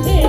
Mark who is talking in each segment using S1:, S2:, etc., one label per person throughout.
S1: हे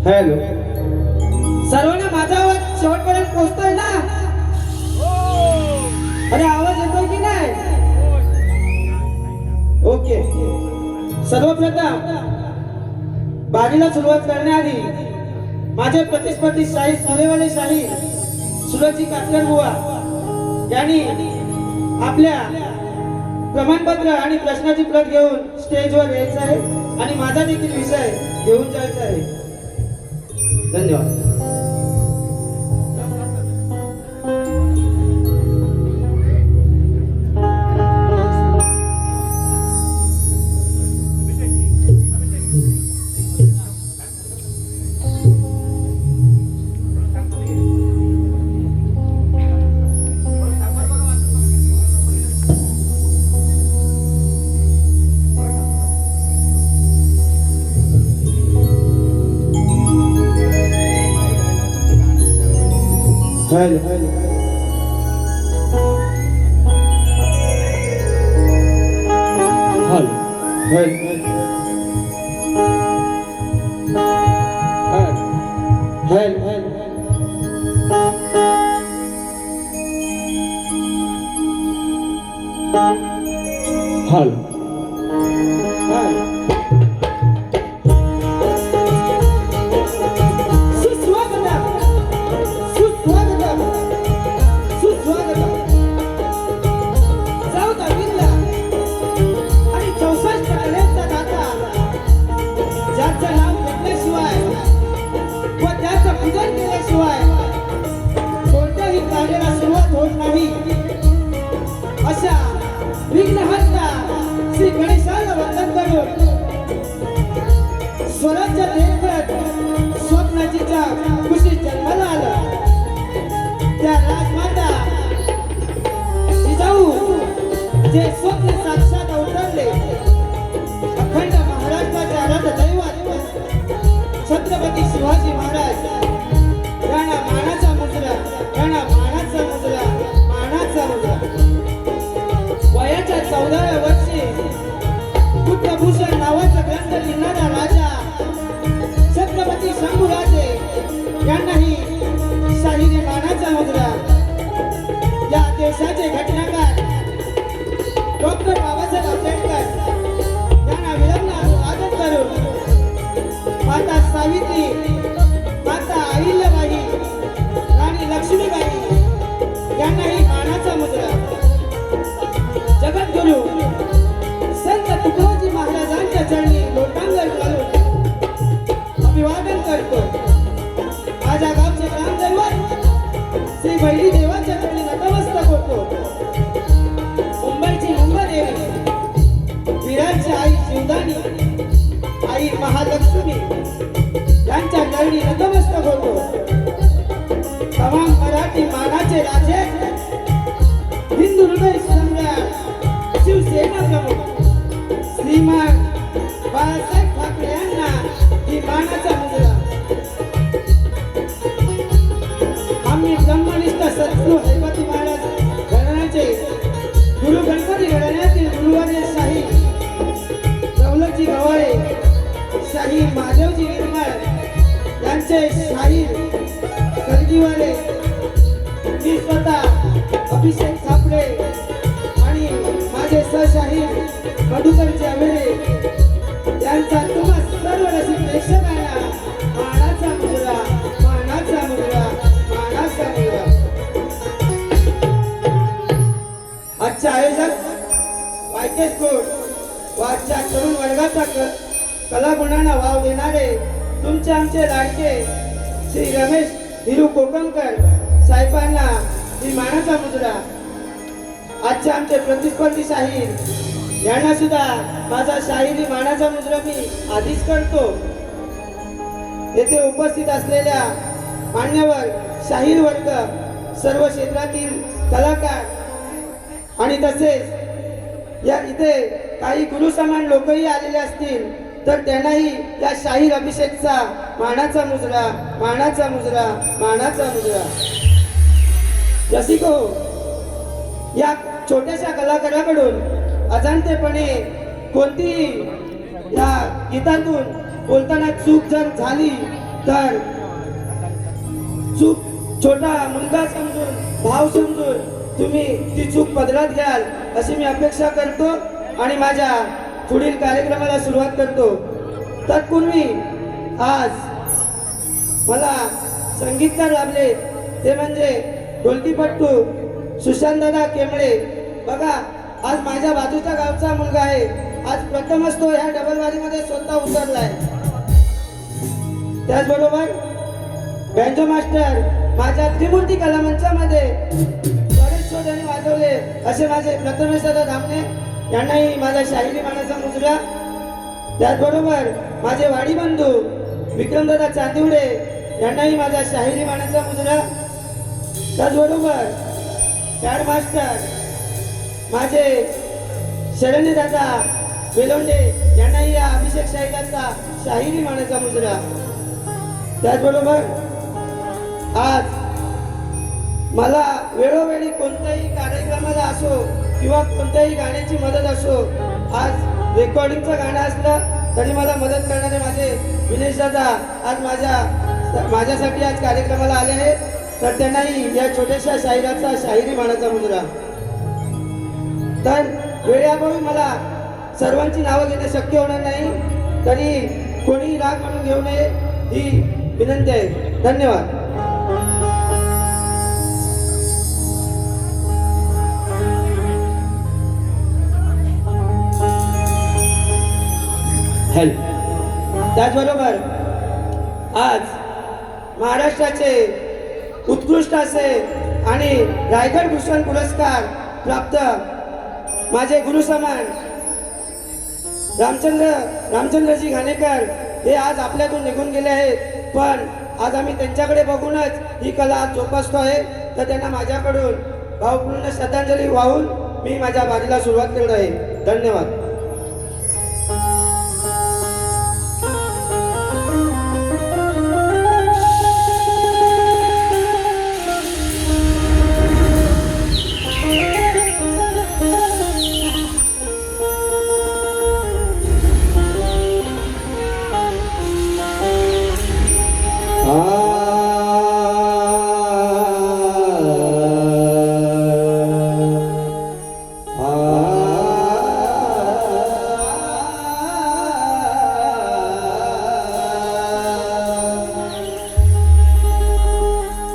S1: हॅलो.
S2: सर्वांना माझा आवाज शेवटपर्यंत पोहोचतोय ना? अरे आवाज येतोय की नाही? ओके. सर्वप्रथम बारीला सुरुवात करण्याआधी माझे प्रतिस्पर्धी शाहीर सुरेवाले शाहीर सुरजी कातकर बुवा यांनी आपल्या प्रमाणपत्र आणि प्रश्नाची प्रत घेऊन स्टेजवर यायचं आहे आणि माझा देखील विषय घेऊन जायचा आहे. धन्यवाद.
S1: हॅलो.
S2: स्वराज्य देखत स्वप्नाची खुशी जन्माला आला. त्या राजमाता जिजाऊ जे स्वप्न साक्षात अवतरले. अखंड महाराष्ट्राचे आराध्य दैवत छत्रपती शिवाजी महाराज यांना मानाचा मुजरा, यांना मानाचा मुजरा, मानाचा मुजरा. वयाच्या 14व्या वर्षी पुत्रभूषण नावाचा ग्रंथ लिहिणारा राजा छत्रपती शंभूराजे यांनाही शाहिरी मानाचा मुजरा. या देशाचे घटनाकार डॉक्टर बाबासाहेब आंबेडकर यांना विलंबना अभिवादन करून माता सावित्री, माता अहिल्याबाई, राणी लक्ष्मीबाई यांनाही मानाचा मुजरा. जगद्गुरु संत तुकडोजी महाराजांच्या चरणी लोटांगण घालून अभिवादन करतो. माझ्या गावचे ग्रामदैवत श्री भैरी देवाच्या चरणी नतमस्तक होतो. मुंबईची मुंबादेवी, विराटची आई जीवदानी, आई महालक्ष्मी यांच्या चरणी नतमस्तक होतो. तमाम मराठी मानाचे राजे, हिंदू हृदय सम्राट, शिवसेना प्रमुख श्रीमान बाळासाहेब ठाकरे यांना ही मानाचा मुजरा. आम्ही ब्रह्मनिष्ठ सद्गुरू हैपती महाराज घराण्याचे गुरु गणपती घराण्यातील गुरुवारे शाही दौलतजी गवाळे, शाही महादेवजी निर्मळ यांचे शाही करगीवाले, मी स्वतः अभिषेक थापडे आणि माझे सहशाहीर मधुकर जावेरे यांचा तुम्हा सर्व रसिक प्रेक्षकांना मानाचा मुजरा, मानाचा मुजरा, मानाचा मुजरा. आजचे आयोजक वायकेश कोट व आजच्या तरुण वर्गाचा कलागुणांना वाव देणारे तुमचे आमचे लाडके श्री रमेश हिरू कोकणकर साहेबांना ही मानाचा मुजरा. आजचे आमचे प्रतिस्पर्धी शाहीर यांना सुद्धा माझा शाहिरी मानाचा मुजरा मी आधीच करतो. येथे उपस्थित असलेल्या मान्यवर शाहीर वर्ग, सर्व क्षेत्रातील कलाकार आणि तसेच या इथे काही गुरुसमान लोकही आलेले असतील तर त्यांनाही या शाहीर अभिषेकचा मानाचा मुजरा, मानाचा मुजरा, मानाचा मुजरा. रसिको, या छोट्याशा कलाकाराकडून अजाणतेपणे कोणतीही या गीतातून बोलताना चूक जर झाली तर चूक छोटा मुलगा समजून भाव समजून तुम्ही ती चूक पदरात घ्याल अशी मी अपेक्षा करतो आणि माझ्या पुढील कार्यक्रमाला सुरुवात करतो. तत्पूर्वी आज मला संगीतकार लाभले ते म्हणजे ढोलकीपट्टू सुशांतदादा केमळे. बघा आज माझ्या बाजूच्या गावचा मुलगा आहे, आज प्रथमच तो ह्या डबलवारीमध्ये स्वतः उतरलाय. त्याचबरोबर बँजो मास्टर माझ्या त्रिमूर्ती कला मंचामध्ये बरेच शोधाने वाजवले असे माझे प्रथमेश दादा धामणे यांनाही माझा शाहिरी मानाचा मुजरा. त्याचबरोबर माझे वाडी बंधू विक्रमदादा चांदिवडे यांनाही माझा शाहिरी मानाचा मुजरा. त्याचबरोबर पॅड मास्टर माझे शरण्य दादा वेलोंडे यांनाही या अभिषेक शाहिराचा शाहिरी मानाचा मुजरा. त्याचबरोबर आज मला वेळोवेळी कोणत्याही कार्यक्रमाला असो किंवा कोणत्याही गाण्याची मदत असो, आज रेकॉर्डिंगचं गाणं असलं तरी मला मदत करणारे माझे विनेश दादा आज माझ्यासाठी आज कार्यक्रमाला आले आहेत, तर त्यांनाही या छोट्याशा शाहिराचा शाहिरी मानाचा मुजरा. तर वेळेअभावी मला सर्वांची नावं घेणं शक्य होणार नाही, तरी कोणीही राग म्हणून घेऊ नये ही विनंती आहे. धन्यवाद. त्याचबरोबर आज महाराष्ट्राचे उत्कृष्ट असे आणि रायगड भूषण पुरस्कार प्राप्त माझे गुरुसमान रामचंद्रजी घाणेकर हे आज आपल्यातून निघून गेले आहेत, पण आज आम्ही त्यांच्याकडे बघूनच ही कला जोपासतो आहे. तर त्यांना माझ्याकडून भावपूर्ण श्रद्धांजली वाहून मी माझ्या बारीला सुरुवात करत आहे. धन्यवाद.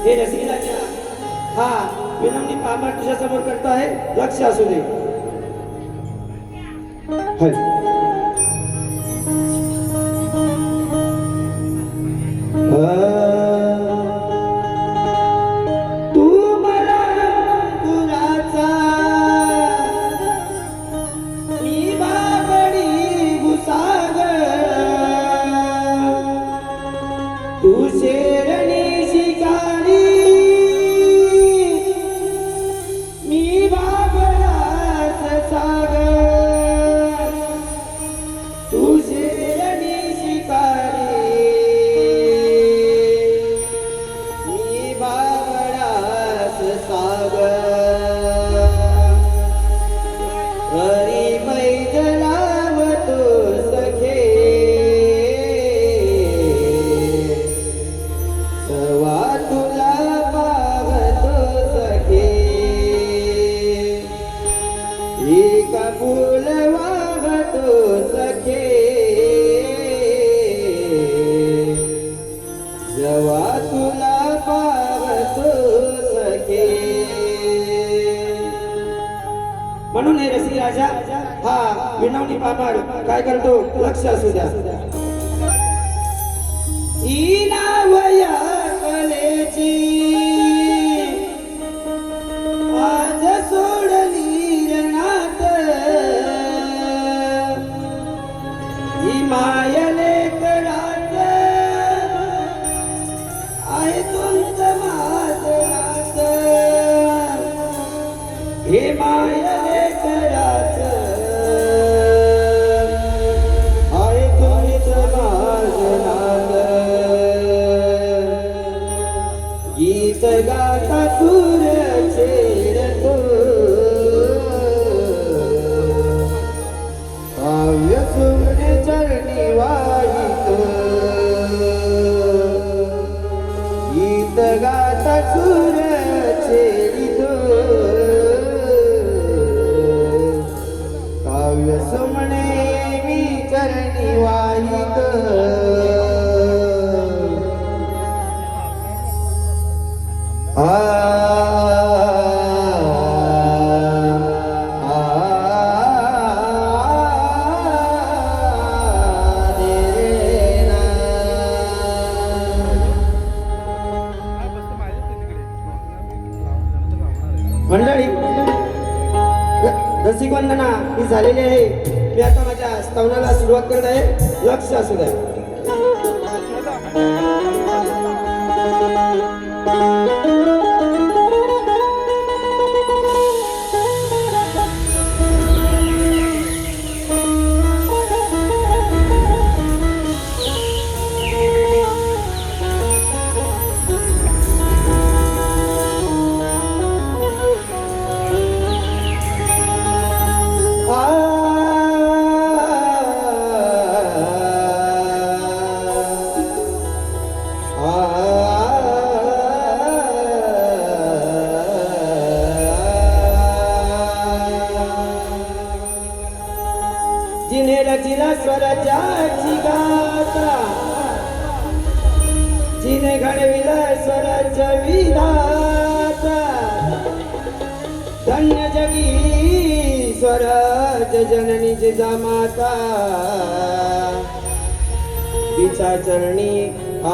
S2: हे रसिकाच्या हा विनम्र पामा तुझ्या समोर करतो आहे, लक्ष असू दे. तू मला गुराचा मी बाबडी घुसागर, तू शेरणी शिकारी मी बाबरास सागर, तू शेरणी शिकारी मी बाबरास सागर, हरी मैदलावतो सखे सवा तुला पावतो सखे, एक फूल वाहतो सखे जवा तुला पावतो सखे. म्हणून हे रसिक राजा हा विनवणी पामर काय करतो, लक्ष असू द्या. ही नावया कलेची आज सोडली रणात, ही मायले करात आहे तुमचं माझ, हे मायले करात आहे तुमचं माझ, गीत गाता सूर छेडतो काव्य सुमने चरणी वाहित, सूर छेडितो काव्य सुमणे मी चरणी वाहित मंडळी रसिक वंदना ही झालेली आहे. मी आता माझ्या स्तवनाला सुरुवात करत आहे. लक्ष असू द्या. जिने रचिला स्वराज्याची गाथा जिने घडविला स्वराज्य विधाता धन्य जगी स्वराज्य जननी जिजामाता तिच्या चरणी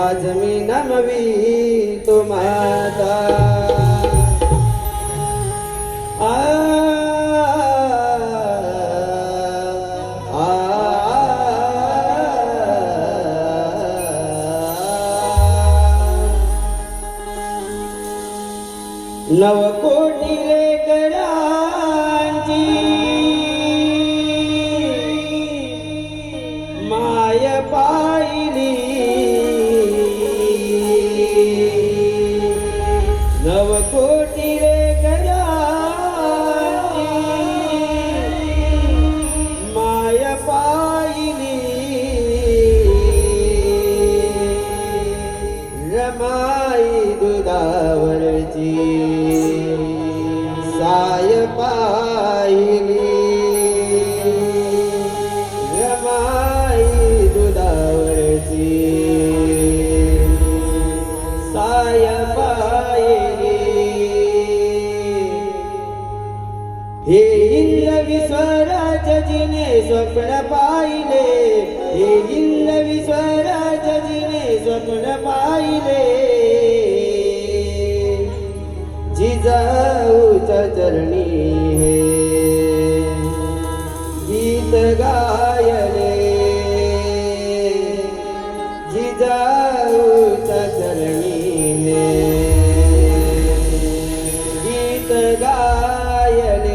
S2: आज मी नमवी तो माता नवकोटी लेकरांची माय पाहिली नवकोटी लेकरांची माय पाहिली रमाई दुधावरची साय पाहिली रमाई दुधावरची साय पाहिली हे इंद्र विश्वराज जिने स्वप्न पाहिले हे इंद्र विश्वराज जिने स्वप्न पाहिले जिजाऊच्या चरणी हे गीत गायले जिजाऊच्या चरणी हे गीत गायले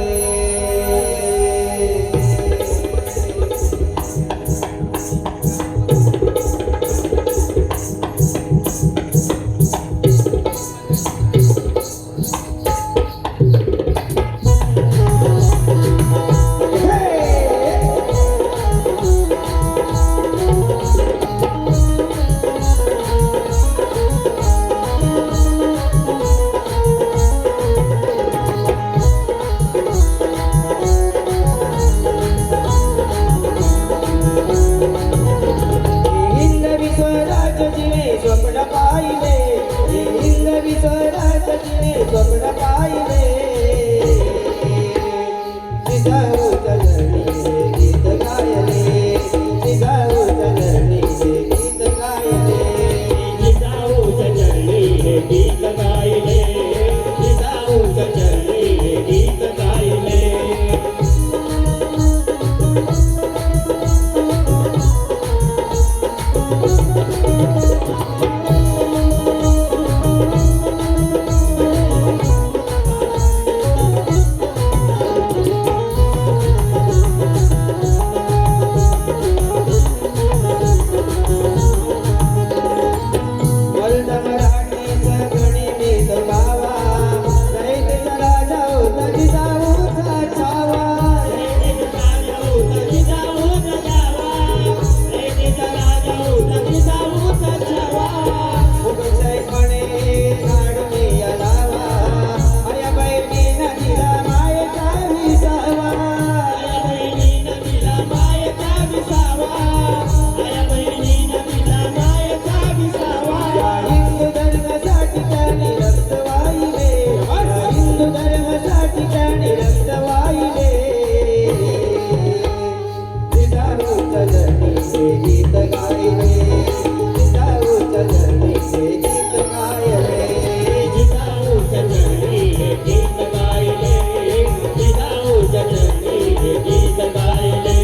S2: हे गीत गायले
S1: जिजाऊच्या चरणी हे गीत गायले जिजाऊच्या चरणी हे गीत गायले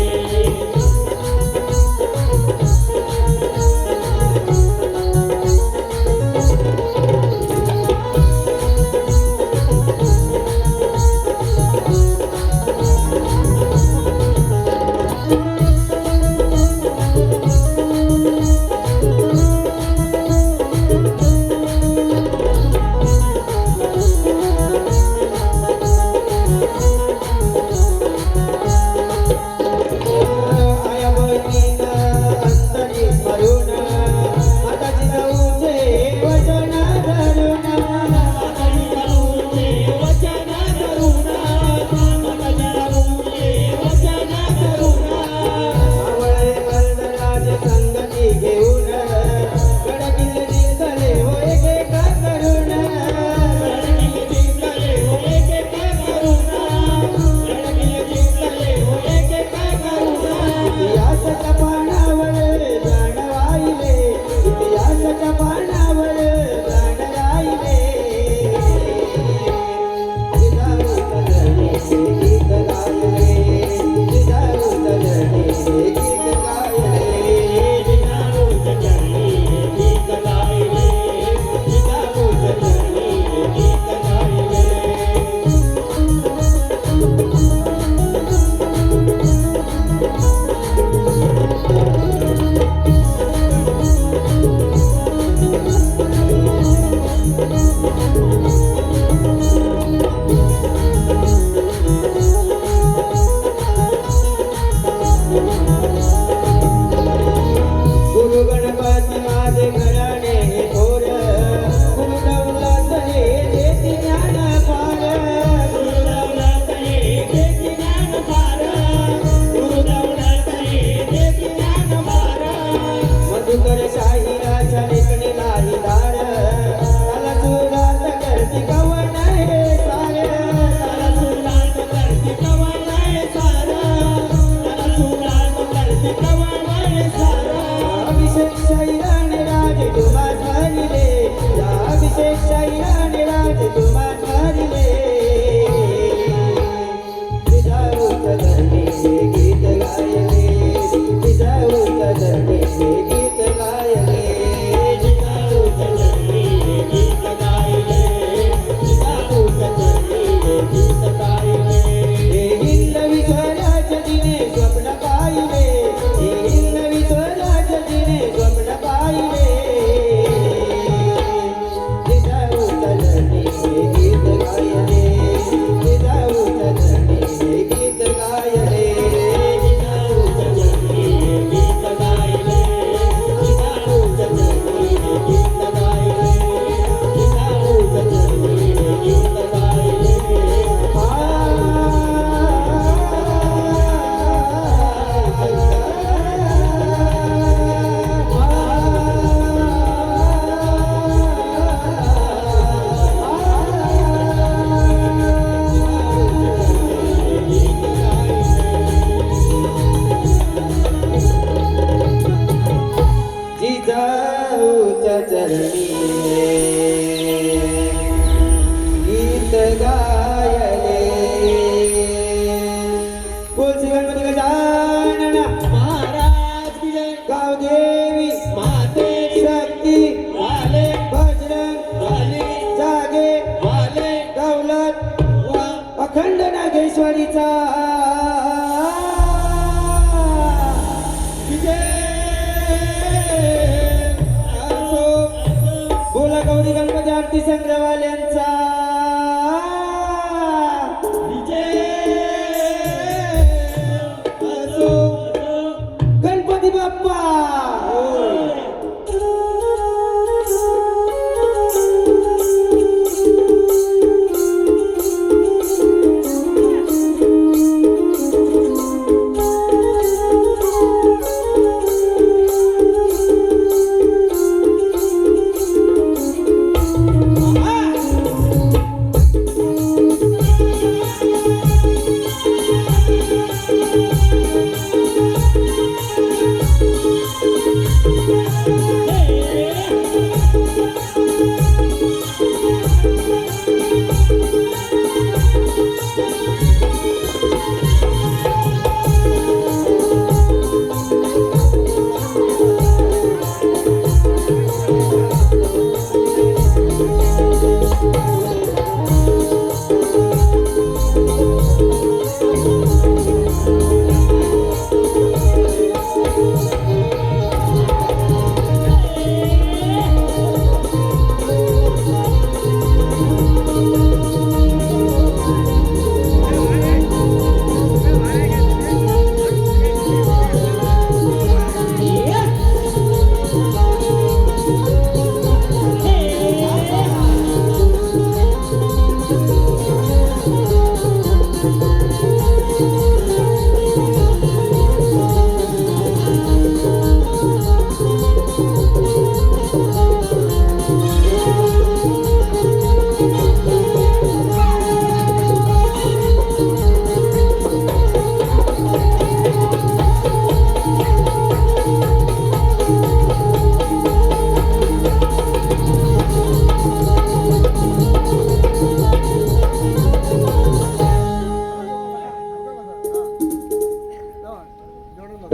S2: आया बहिणीनं अंतरी स्मरून आता जिजाऊचे वचन धरून
S1: आता जिजाऊचे वचन धरून आता जिजाऊचे वचन धरून
S2: आवळे वरदराज संगती घेऊन गडकिल्ले जिंकले हो एकेका करून
S1: लढकीले जिंकले हो एकेका करून लढकीले जिंकले हो एकेका करून
S2: इतिहासाच्या पानावर प्राण वाहिले इतिहासाच्या पानावर प्राण राहिले जिजाऊच्या चरणी हे गीत गायले जिजाऊच्या चरणी हे गीत गायले
S1: जिजाऊच्या चरणी हे गीत गायले जिजाऊच्या चरणी हे गीत गायले
S2: गुरु गणपती माझे घराणे हे थोर गुरु दौलत हे देती ज्ञान फार
S1: गुरुदौलत हे देती ज्ञान फार गुरुदौलत हे देती ज्ञान फार
S2: मधुकर शाहिराच्या लेखणीला ही धार त्याला सुरात करती कवन हे सार
S1: त्याला सुरात करती कवळ सार त्याला सुरात करती कवळ सार
S2: अभिषेक शाहिराने राज तुम्हास हरिले या अभिषेक शाहिराने राज तुम्हास हरिले जिजाऊच्या चरणी हे गीत गायले जिजाऊच्या चरणी हे गीत गायले
S1: जिजाऊच्या चरणी हे गीत गायले जिजाऊच्या चरणी हे गीत गायले
S2: हे हिंदवी स्वराज्य तिने स्वप्न पाहिले हे हिंदवी स्वराज्य तिने स्वप्न पाहिले जिजाऊच्या चरणी हे गीत गायले जिजाऊच्या चरणी हे गीत गायले
S1: जिजाऊच्या चरणी हे गीत गायले जिजाऊच्या चरणी हे गीत गायले जिजाऊच्या चरणी हे गीत गायले
S2: जिजाऊच्या चरणी गीत गायले बोल श्री गणपती गजानन
S1: महाराज की जय
S2: गावदेवी
S1: माते
S2: शक्ती
S1: वाले
S2: बजरंग
S1: वाले
S2: जागे
S1: वाले
S2: दौलत
S1: वा
S2: अखंड नागेश्वरीचा विजय असो. बोला गौरी गणपती आरती संग्रहवाल्यांचा विजय असो. गणपती बाप्पा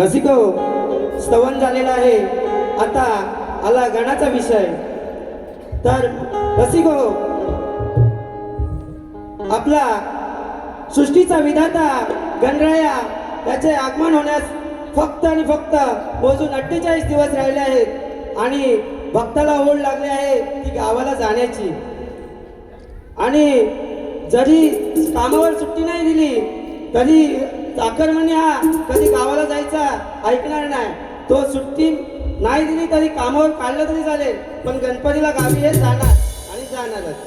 S2: रसिको, स्तवन झालेला आहे. आता आला गणाचा विषय. तर रसिको, आपला सृष्टीचा विधाता गणराया याचे आगमन होण्यास फक्त आणि फक्त मोजून 48 दिवस राहिले आहेत आणि भक्ताला ओढ लागली आहे ती गावाला जाण्याची. आणि जरी कामावर सुट्टी नाही दिली तरी चाकरमानी हा कधी गावाला जायचा ऐकणार नाही. तो सुट्टी नाही दिली तरी कामावर काढलं तरी चालेल, पण गणपतीला गावी हे जाणार आणि जाणारच.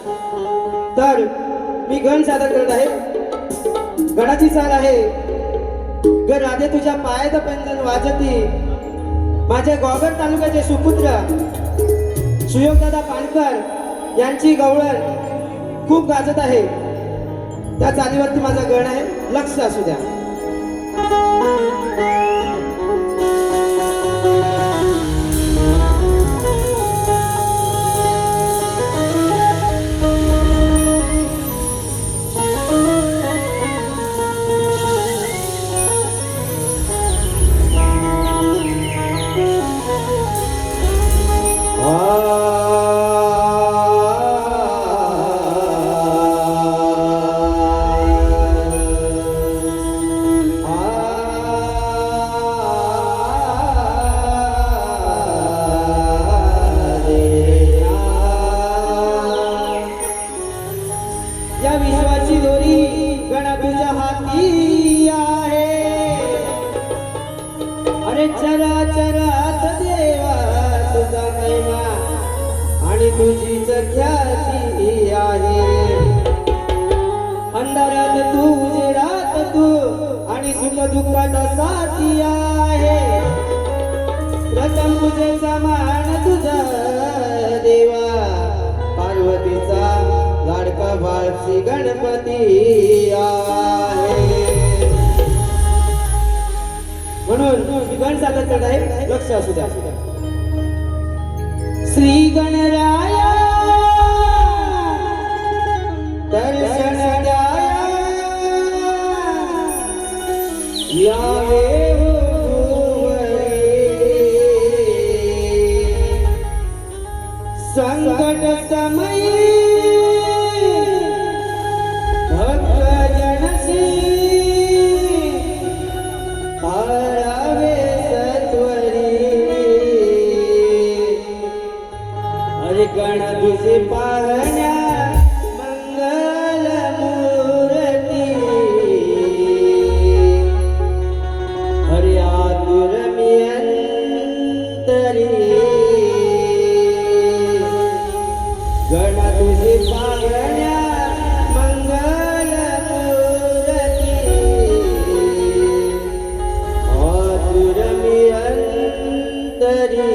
S2: तर मी गण सादर करत आहे. गणाची चाल आहे. ग राधे तुझ्या पायात पंजन वाजती, माझ्या गोगर तालुक्याचे सुपुत्र सुयोगदादा पानकर यांची गवळण खूप गाजत आहे. त्या चालीवरती माझा गण आहे, लक्ष असू द्या. चराचरात देवा तुझा महिमा आणि तुझीच ख्याती आहे. अंधारात तू, उजेडात तू आणि सुख दुःखात साथी आहे. प्रथम पूजेचा मान तुझा देवा, पार्वतीचा लाडका बाळ श्री गणपती आहे. म्हणून मी गण सादर करत आहे, लक्ष असू द्या. श्री गणराया दर्शन द्याया, यावे भुवरे. संकट समयी भक्त जनसी आरावे सत्वरी. हरे गण तुझे पाहण्या मंगल मूर्ती, हरे आतुर मी अंतरी. गण तुझे पाहण्या मंगल मूर्ती, आतुर मी अंतरी.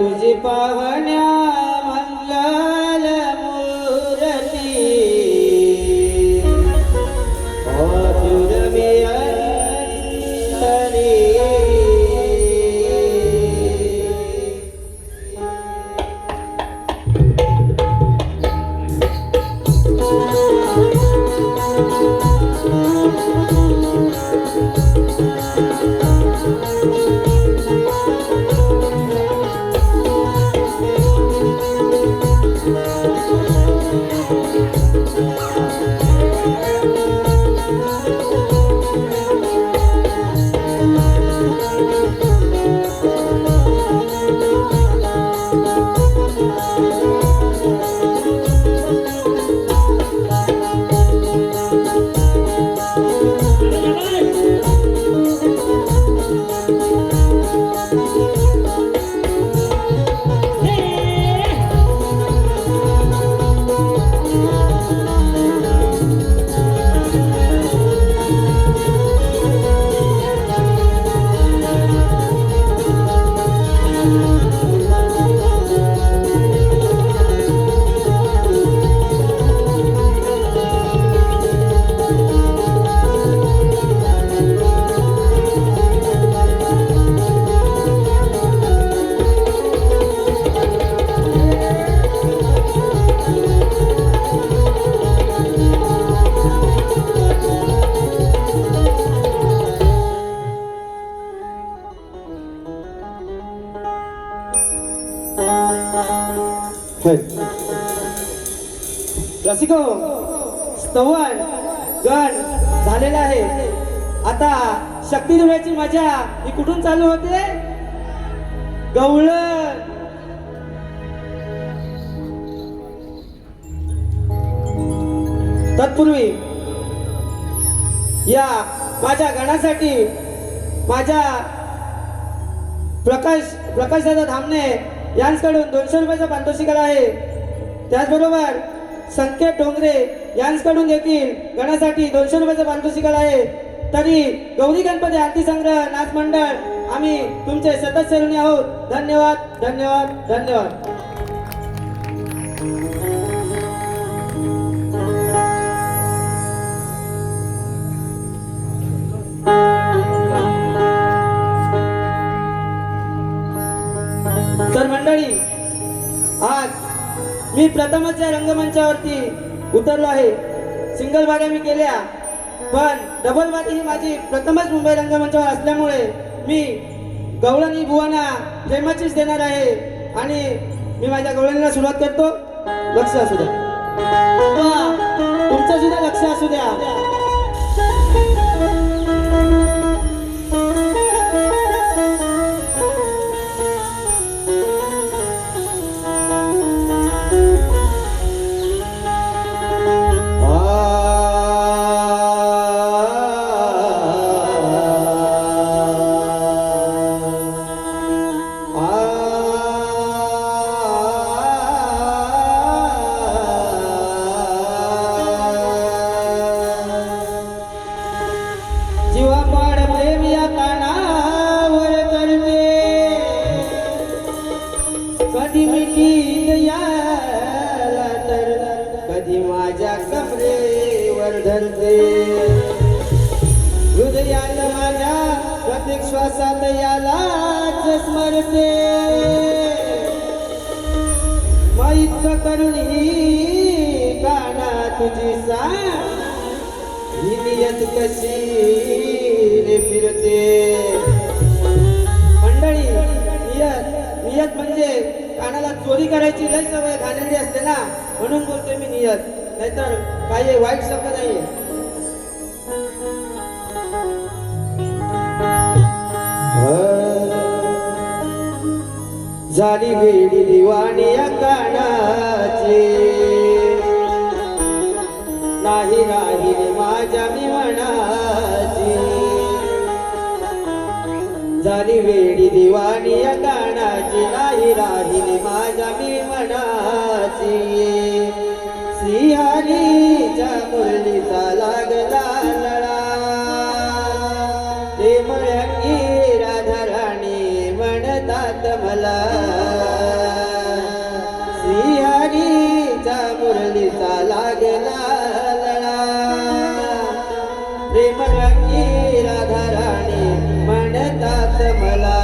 S2: तुझी पाहण्या मंगल मूर्ती अजुर्मी अंतरी रसिको स्तवन गण झालेला आहे. आता शक्ती धुण्याची मजा ही कुठून चालू होते? गवळण. तत्पूर्वी या माझ्या गणासाठी माझ्या प्रकाश दादा धामणे यांच्याकडून 200 रुपयाचा पारितोषिक आहे. त्याचबरोबर संकेत डोंगरे यांच्याकडून देखील गणासाठी 200 रुपयाचा पारितोषिक आहे. तरी गौरी गणपती आरती संग्रह नाच मंडळ आम्ही तुमचे सतत ऋणी आहोत. धन्यवाद धन्यवाद धन्यवाद. तर मंडळी, आज मी प्रथमच या रंगमंचावरती उतरलो आहे. सिंगल बाऱ्या मी केल्या, पण डबल बारी ही माझी प्रथमच मुंबई रंगमंचावर असल्यामुळे मी गवळणी बुवांना प्रेमाचीच देणार आहे. आणि मी माझ्या गवळणीला सुरुवात करतो. लक्ष असू द्या, तुमचं सुद्धा लक्ष असू द्या. हृदयात माझ्या प्रत्येक श्वासात यालाच स्मरते. माईत करून ही काना तुझी ही नियत कशी रे फिरते. मंडळी, नियत म्हणजे कानाला चोरी करायची लय सवय घाणेरडी असते ना, म्हणून बोलतोय मी नियत, नाहीतर काही वाईट शब्द नाहीये. झाली वेडी दिवाणी या कानाची, नाही राहिली माझ्या मी मनाची. झाली वेडी दिवाणी या कानाची, नाही राहिली माझ्या मी मनाची. श्रीहरीच्या मुरलीचा लागला लळा, ते मळंगी राधा राणी म्हण म्हणतात मला श्रीहरीचा मुरलीचा लागला लळा प्रेम रंगी राधा राणी म्हणतात मला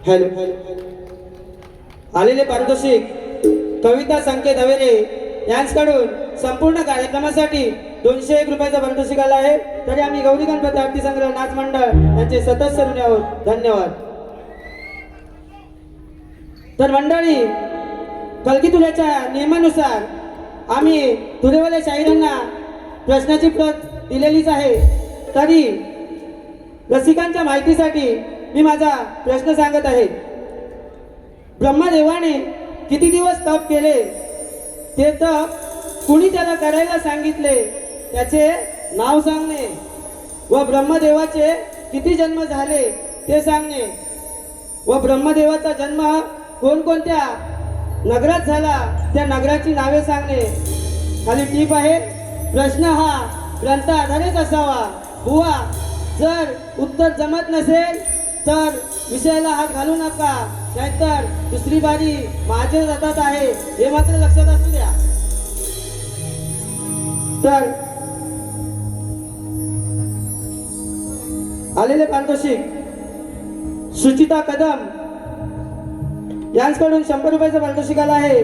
S2: हॅलो आलेले पारितोषिक कविता संकेत हवेरे यांच्याकडून संपूर्ण कार्यक्रमासाठी 201 रुपयाचं पारितोषिक आलं आहे. तरी आम्ही गौरी गणपती आरती संग्रह नाच मंडळ यांचे सदस्य ऋणी आहोत. धन्यवाद. तर मंडळी कलगी तुल्याच्या नियमानुसार आम्ही तुरेवाल्या शाहिरांना प्रश्नाची प्रत दिलेलीच आहे. तरी रसिकांच्या माहितीसाठी मी माझा प्रश्न सांगत आहे. ब्रह्मदेवाने किती दिवस तप केले, ते तप कुणी त्याला करायला सांगितले त्याचे नाव सांगणे, व ब्रह्मदेवाचे किती जन्म झाले ते सांगणे, व ब्रह्मदेवाचा जन्म कोणकोणत्या नगरात झाला त्या नगराची नावे सांगणे. खाली टीप आहे. प्रश्न हा ग्रंथ आधारित असावा. बुवा जर उत्तर जमत नसेल तर विषयाला हात घालू नका, नाहीतर दुसरी बारी माझ्या हातात आहे हे मात्र लक्षात असू द्या. तर आलेले पारितोषिक सुचिता कदम यांच्याकडून 100 रुपयाचं पारितोषिक आलं आहे.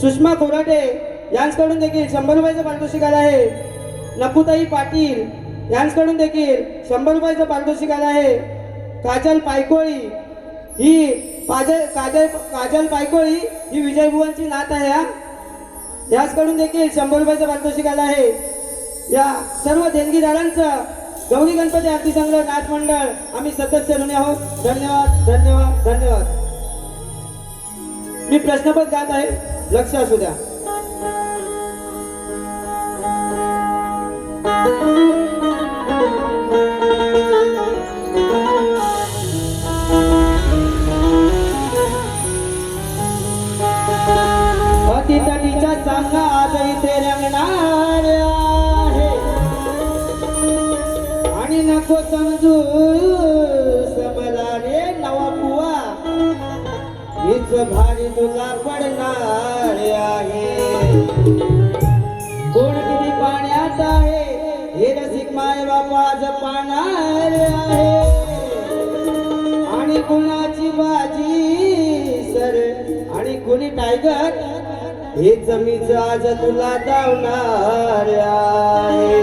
S2: सुषमा खोराटे यांच्याकडून देखील 100 रुपयाचं पारितोषिक आलं आहे. नकुताई पाटील यांच्याकडून देखील 100 रुपयाचं पारितोषिक आलं आहे. काजल पायकोळी ही काजल पायकोळी ही विजयभुवांची नात आहे. याचकडून देखील 100 रुपयाचं पारितोषिक आलं आहे. या सर्व देणगीदारांचं गौरी गणपती आरती संग्रह नाच मंडळ आम्ही सदस्य ऋणी आहोत. धन्यवाद धन्यवाद धन्यवाद. मी प्रश्नपत्र गात आहे, लक्ष असू द्या. अतितटीचा सामना आज इथे रंगणार आहे आणि नको समजू समला रे नवा बुवा, हीच भारी तुला पडणार आहे. कोण किती पाण्यात आहे हे रसिक माय बाबा आज पाहणार आहे. आणि कुणाची बाजी सर आणि कुणी टायगर हे जमीच आज तुला धावणार आहे.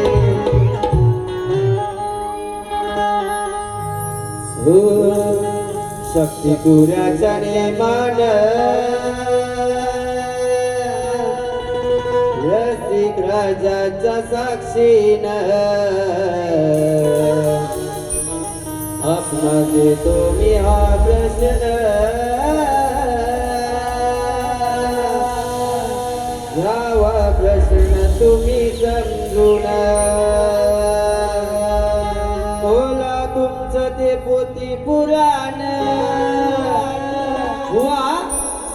S2: हो शक्ती तुऱ्याच्या नेमान रसिक राजाच्या साक्षीन आपला देतो मी हा प्रश्न. घ्यावा प्रश्न तुम्ही समजून. बोला तुमचं ते पोथी पुराण,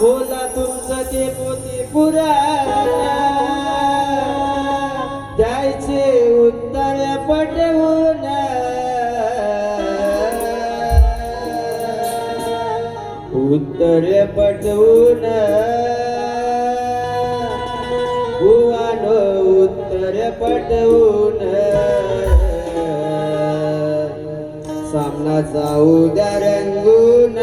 S2: बोला तुमचं ते पोथी पुराण, द्यायचे उत्तर पटवून. उत्तर पटवून बुवानो उत्तर पटवून. सामना जाऊ द्या रंगून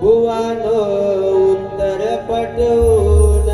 S2: बुवानो उत्तर पटवून.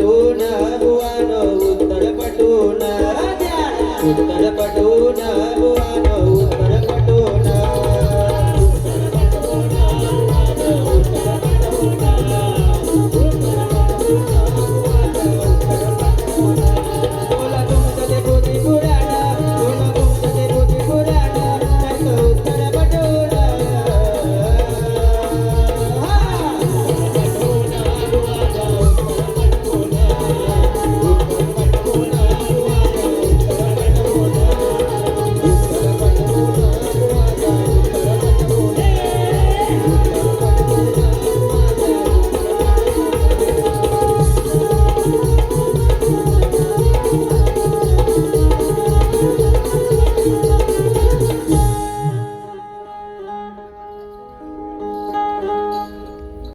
S2: पटून बुवानो उत्तर पटून उत्तर पटून बुवा